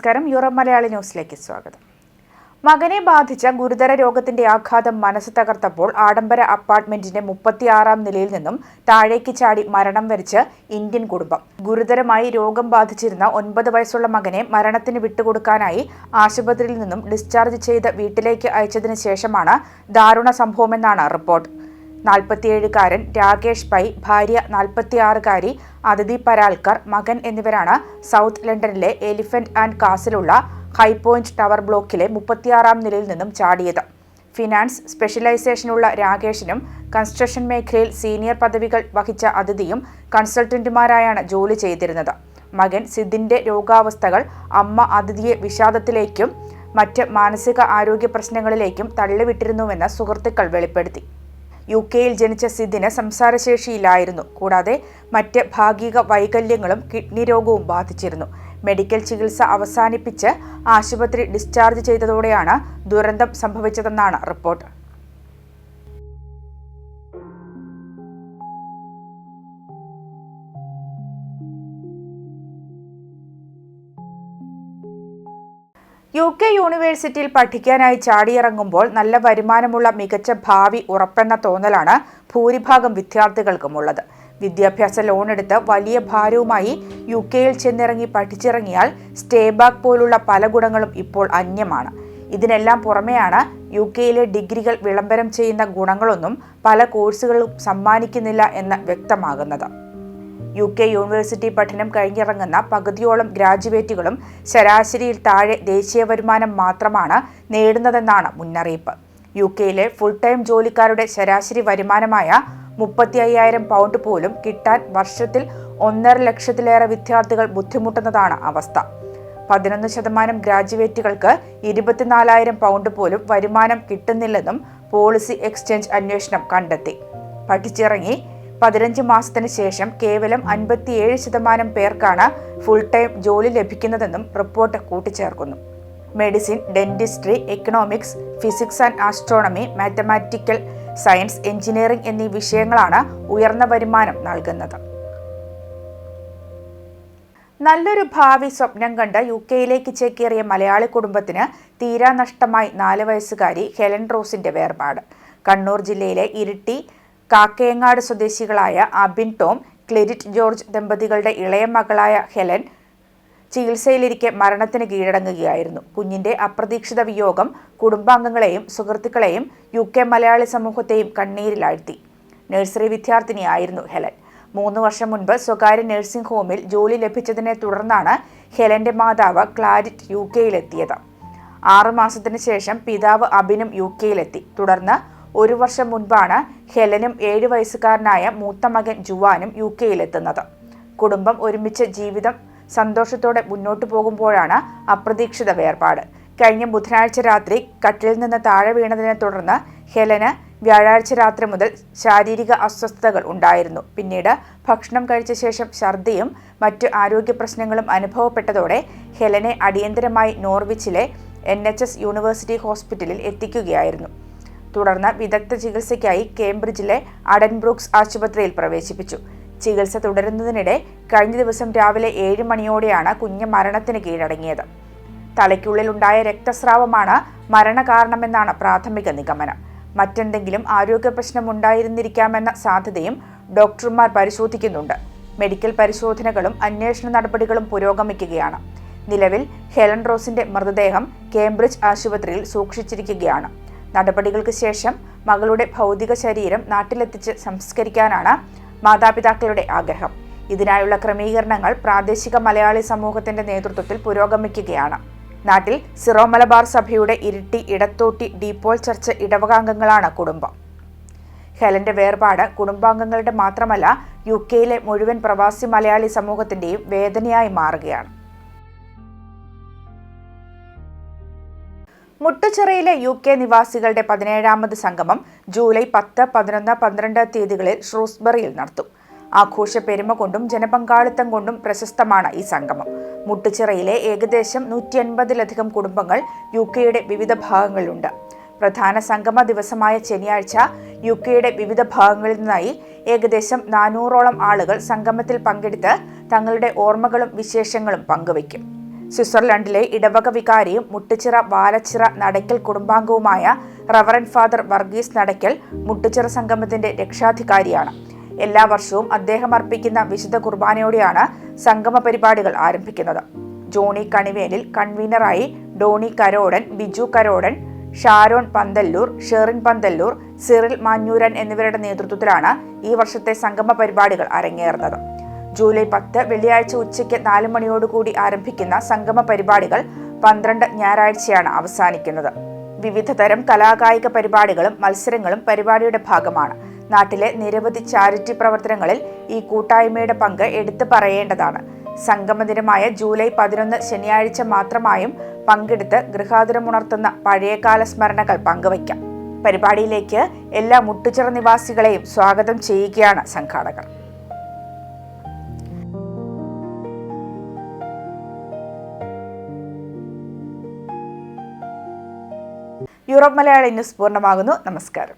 നമസ്കാരം. യൂറോപ്പ് മലയാളി ന്യൂസിലേക്ക് സ്വാഗതം. മകനെ ബാധിച്ച ഗുരുതര രോഗത്തിന്റെ ആഘാതം മനസ്സ് തകർത്തപ്പോൾ ആഡംബര അപ്പാർട്ട്മെന്റിന്റെ 36-ാം നിലയിൽ നിന്നും താഴേക്ക് ചാടി മരണം വരിച്ച് ഇന്ത്യൻ കുടുംബം. ഗുരുതരമായി രോഗം ബാധിച്ചിരുന്ന 9 വയസ്സുള്ള മകനെ മരണത്തിന് വിട്ടുകൊടുക്കാനായി ആശുപത്രിയിൽ നിന്നും ഡിസ്ചാർജ് ചെയ്ത് വീട്ടിലേക്ക് അയച്ചതിന് ശേഷമാണ് ദാരുണ സംഭവമെന്നാണ് റിപ്പോർട്ട്. 47-കാരൻ രാകേഷ് പൈ, ഭാര്യ 46-കാരി അതിഥി പരാൽക്കർ, മകൻ എന്നിവരാണ് സൗത്ത് ലണ്ടനിലെ എലിഫന്റ് ആൻഡ് കാസിലുള്ള ഹൈപോയിന്റ് ടവർ ബ്ലോക്കിലെ 36-ാം നിലയിൽ നിന്നും ചാടിയത്. ഫിനാൻസ് സ്പെഷ്യലൈസേഷനുള്ള രാകേഷിനും കൺസ്ട്രക്ഷൻ മേഖലയിൽ സീനിയർ പദവികൾ വഹിച്ച അതിഥിയും കൺസൾട്ടന്റുമാരായാണ് ജോലി ചെയ്തിരുന്നത്. മകൻ സിദിന്റെ രോഗാവസ്ഥകൾ അമ്മ അതിഥിയെ വിഷാദത്തിലേക്കും മറ്റ് മാനസിക ആരോഗ്യ പ്രശ്നങ്ങളിലേക്കും തള്ളിവിട്ടിരുന്നുവെന്ന് സുഹൃത്തുക്കൾ വെളിപ്പെടുത്തി. UK-യിൽ ജനിച്ച സിദിന് സംസാരശേഷിയില്ലായിരുന്നു. കൂടാതെ മറ്റ് ഭാഗിക വൈകല്യങ്ങളും കിഡ്നി രോഗവും ബാധിച്ചിരുന്നു. മെഡിക്കൽ ചികിത്സ അവസാനിപ്പിച്ച് ആശുപത്രി ഡിസ്ചാർജ് ചെയ്തതോടെയാണ് ദുരന്തം സംഭവിച്ചതെന്നാണ് റിപ്പോർട്ട്. UK യൂണിവേഴ്സിറ്റിയിൽ പഠിക്കാനായി ചാടിയിറങ്ങുമ്പോൾ നല്ല വരുമാനമുള്ള മികച്ച ഭാവി ഉറപ്പെന്ന തോന്നലാണ് ഭൂരിഭാഗം വിദ്യാർത്ഥികൾക്കുമുള്ളത്. വിദ്യാഭ്യാസ ലോണെടുത്ത് വലിയ ഭാരവുമായി UK-യിൽ ചെന്നിറങ്ങി പഠിച്ചിറങ്ങിയാൽ സ്റ്റേ ബാക്ക് പോലുള്ള പല ഗുണങ്ങളും ഇപ്പോൾ അന്യമാണ്. ഇതിനെല്ലാം പുറമെയാണ് UK-യിലെ ഡിഗ്രികൾ വിളംബരം ചെയ്യുന്ന ഗുണങ്ങളൊന്നും പല കോഴ്സുകളും സമ്മാനിക്കുന്നില്ല എന്ന് വ്യക്തമാകുന്നത്. UK യൂണിവേഴ്സിറ്റി പഠനം കഴിഞ്ഞിറങ്ങുന്ന പകുതിയോളം ഗ്രാജുവേറ്റുകളും ശരാശരിയിൽ താഴെ ദേശീയ വരുമാനം മാത്രമാണ് നേടുന്നതെന്നാണ് മുന്നറിയിപ്പ്. UK-യിലെ ഫുൾ ടൈം ജോലിക്കാരുടെ ശരാശരി വരുമാനമായ 35,000 പൗണ്ട് പോലും കിട്ടാൻ വർഷത്തിൽ 1.5 ലക്ഷത്തിലേറെ വിദ്യാർത്ഥികൾ ബുദ്ധിമുട്ടുന്നതാണ് അവസ്ഥ. 11% ഗ്രാജുവേറ്റുകൾക്ക് 24,000 പൗണ്ട് പോലും വരുമാനം കിട്ടുന്നില്ലെന്നും പോളിസി എക്സ്ചേഞ്ച് അന്വേഷണം കണ്ടെത്തി. പഠിച്ചിറങ്ങി 15 മാസത്തിന് ശേഷം കേവലം 57% പേർക്കാണ് ഫുൾ ടൈം ജോലി ലഭിക്കുന്നതെന്നും റിപ്പോർട്ട് കൂട്ടിച്ചേർക്കുന്നു. Medicine, dentistry, economics, physics and astronomy, mathematical science, engineering എന്നീ വിഷയങ്ങളാണ് ഉയർന്ന വരുമാനം നൽകുന്നത്. നല്ലൊരു ഭാവി സ്വപ്നം കണ്ട് UK-യിലേക്ക് ചേക്കേറിയ മലയാളി കുടുംബത്തിന് തീരാനഷ്ടമായി 4 വയസ്സുകാരി ഹെലൻ റോസിന്റെ വേർപാട്. കണ്ണൂർ ജില്ലയിലെ ഇരിട്ടി കാക്കയങ്ങാട് സ്വദേശികളായ അബിൻ ടോം, ക്ലെരിറ്റ് ജോർജ് ദമ്പതികളുടെ ഇളയ മകളായ ഹെലൻ ചികിത്സയിലിരിക്കെ മരണത്തിന് കീഴടങ്ങുകയായിരുന്നു. കുഞ്ഞിന്റെ അപ്രതീക്ഷിത വിയോഗം കുടുംബാംഗങ്ങളെയും സുഹൃത്തുക്കളെയും UK മലയാളി സമൂഹത്തെയും കണ്ണീരിലാഴ്ത്തി. Nursery വിദ്യാർത്ഥിനിയായിരുന്നു Helen. 3 വർഷം മുൻപ് സ്വകാര്യ നഴ്സിംഗ് ഹോമിൽ ജോലി ലഭിച്ചതിനെ തുടർന്നാണ് ഹെലന്റെ മാതാവ് ക്ലാരിറ്റ് UK-യിലെത്തിയത്. 6 മാസത്തിന് ശേഷം പിതാവ് അബിനും UK-യിലെത്തി. തുടർന്ന് 1 വർഷം മുൻപാണ് ഹെലനും 7 വയസ്സുകാരനായ മൂത്ത മകൻ ജുവാനും UK-യിലെത്തുന്നത്. കുടുംബം ഒരുമിച്ച് ജീവിതം സന്തോഷത്തോടെ മുന്നോട്ടു പോകുമ്പോഴാണ് അപ്രതീക്ഷിത വേർപാട്. കഴിഞ്ഞ ബുധനാഴ്ച രാത്രി കട്ടിലിൽ നിന്ന് താഴെ വീണതിനെ തുടർന്ന് ഹെലന് വ്യാഴാഴ്ച രാത്രി മുതൽ ശാരീരിക അസ്വസ്ഥതകൾ ഉണ്ടായിരുന്നു. പിന്നീട് ഭക്ഷണം കഴിച്ച ശേഷം ഛർദിയും മറ്റു ആരോഗ്യ പ്രശ്നങ്ങളും അനുഭവപ്പെട്ടതോടെ ഹെലനെ അടിയന്തരമായി നോർവിച്ചിലെ NHS യൂണിവേഴ്സിറ്റി ഹോസ്പിറ്റലിൽ എത്തിക്കുകയായിരുന്നു. തുടർന്ന് വിദഗ്ധ ചികിത്സയ്ക്കായി കേംബ്രിഡ്ജിലെ അഡൻബ്രൂക്സ് ആശുപത്രിയിൽ പ്രവേശിപ്പിച്ചു. ചികിത്സ തുടരുന്നതിനിടെ കഴിഞ്ഞ ദിവസം രാവിലെ 7 മണിയോടെയാണ് കുഞ്ഞ് മരണത്തിന് കീഴടങ്ങിയത്. തലയ്ക്കുള്ളിലുണ്ടായ രക്തസ്രാവമാണ് മരണകാരണമെന്നാണ് പ്രാഥമിക നിഗമനം. മറ്റെന്തെങ്കിലും ആരോഗ്യ പ്രശ്നം ഉണ്ടായിരുന്നിരിക്കാമെന്ന സാധ്യതയും ഡോക്ടർമാർ പരിശോധിക്കുന്നുണ്ട്. മെഡിക്കൽ പരിശോധനകളും അന്വേഷണ നടപടികളും പുരോഗമിക്കുകയാണ്. നിലവിൽ ഹെലൻ റോസിന്റെ മൃതദേഹം കേംബ്രിഡ്ജ് ആശുപത്രിയിൽ സൂക്ഷിച്ചിരിക്കുകയാണ്. നടപടികൾക്ക് ശേഷം മകളുടെ ഭൗതിക ശരീരം നാട്ടിലെത്തിച്ച് സംസ്കരിക്കാനാണ് മാതാപിതാക്കളുടെ ആഗ്രഹം. ഇതിനായുള്ള ക്രമീകരണങ്ങൾ പ്രാദേശിക മലയാളി സമൂഹത്തിന്റെ നേതൃത്വത്തിൽ പുരോഗമിക്കുകയാണ്. നാട്ടിൽ സിറോ മലബാർ സഭയുടെ ഇരിട്ടി, ഇടത്തോട്ടി, ഡീപോൾ ചർച്ച് ഇടവകാംഗങ്ങളാണ് കുടുംബം. ഹെലന്റെ വേർപാട് കുടുംബാംഗങ്ങളുടെ മാത്രമല്ല UK-യിലെ മുഴുവൻ പ്രവാസി മലയാളി സമൂഹത്തിന്റെയും വേദനയായി മാറുകയാണ്. മുട്ടുചിറയിലെ UK നിവാസികളുടെ 17ാമത് സംഗമം ജൂലൈ 10, 11, 12 തീയതികളിൽ ഷ്രൂസ്ബറിയിൽ നടത്തും. ആഘോഷ പെരുമ കൊണ്ടും ജനപങ്കാളിത്തം കൊണ്ടും പ്രശസ്തമാണ് ഈ സംഗമം. മുട്ടുചിറയിലെ ഏകദേശം 180-ലധികം കുടുംബങ്ങൾ UK-യുടെ വിവിധ ഭാഗങ്ങളിലുണ്ട്. പ്രധാന സംഗമ ദിവസമായ ശനിയാഴ്ച UK-യുടെ വിവിധ ഭാഗങ്ങളിൽ നിന്നായി ഏകദേശം 400ഓളം ആളുകൾ സംഗമത്തിൽ പങ്കെടുത്ത് തങ്ങളുടെ ഓർമ്മകളും വിശേഷങ്ങളും പങ്കുവയ്ക്കും. സ്വിറ്റ്സർലൻഡിലെ ഇടവക വികാരിയും മുട്ടുചിറ വാലച്ചിറ നടയ്ക്കൽ കുടുംബാംഗവുമായ റവറന്റ് ഫാദർ വർഗീസ് നടയ്ക്കൽ മുട്ടുചിറ സംഗമത്തിന്റെ രക്ഷാധികാരിയാണ്. എല്ലാ വർഷവും അദ്ദേഹം അർപ്പിക്കുന്ന വിശുദ്ധ കുർബാനയോടെയാണ് സംഗമ പരിപാടികൾ ആരംഭിക്കുന്നത്. ജോണി കണിവേലിൽ കൺവീനറായി ഡോണി കരോടൻ, ബിജു കരോടൻ, ഷാരോൺ പന്തല്ലൂർ, ഷെറിൻ പന്തല്ലൂർ, സിറിൽ മാഞ്ഞൂരൻ എന്നിവരുടെ നേതൃത്വത്തിലാണ് ഈ വർഷത്തെ സംഗമ പരിപാടികൾ അരങ്ങേറുന്നത്. ജൂലൈ 10 വെള്ളിയാഴ്ച ഉച്ചയ്ക്ക് 4 മണിയോടുകൂടി ആരംഭിക്കുന്ന സംഗമ പരിപാടികൾ 12 ഞായറാഴ്ചയാണ് അവസാനിക്കുന്നത്. വിവിധ തരം കലാകായിക പരിപാടികളും മത്സരങ്ങളും പരിപാടിയുടെ ഭാഗമാണ്. നാട്ടിലെ നിരവധി ചാരിറ്റി പ്രവർത്തനങ്ങളിൽ ഈ കൂട്ടായ്മയുടെ പങ്ക് എടുത്തു പറയേണ്ടതാണ്. സംഗമദിനമായ ജൂലൈ 11 ശനിയാഴ്ച മാത്രമായും പങ്കെടുത്ത് ഗൃഹാതുരമുണർത്തുന്ന പഴയകാല സ്മരണകൾ പങ്കുവയ്ക്കാം. പരിപാടിയിലേക്ക് എല്ലാ മുട്ടുചിറ നിവാസികളെയും സ്വാഗതം ചെയ്യുകയാണ് സംഘാടകർ. യൂറോപ്പ് മലയാളി ന്യൂസ് പൂർണ്ണമാകുന്നു. നമസ്കാരം.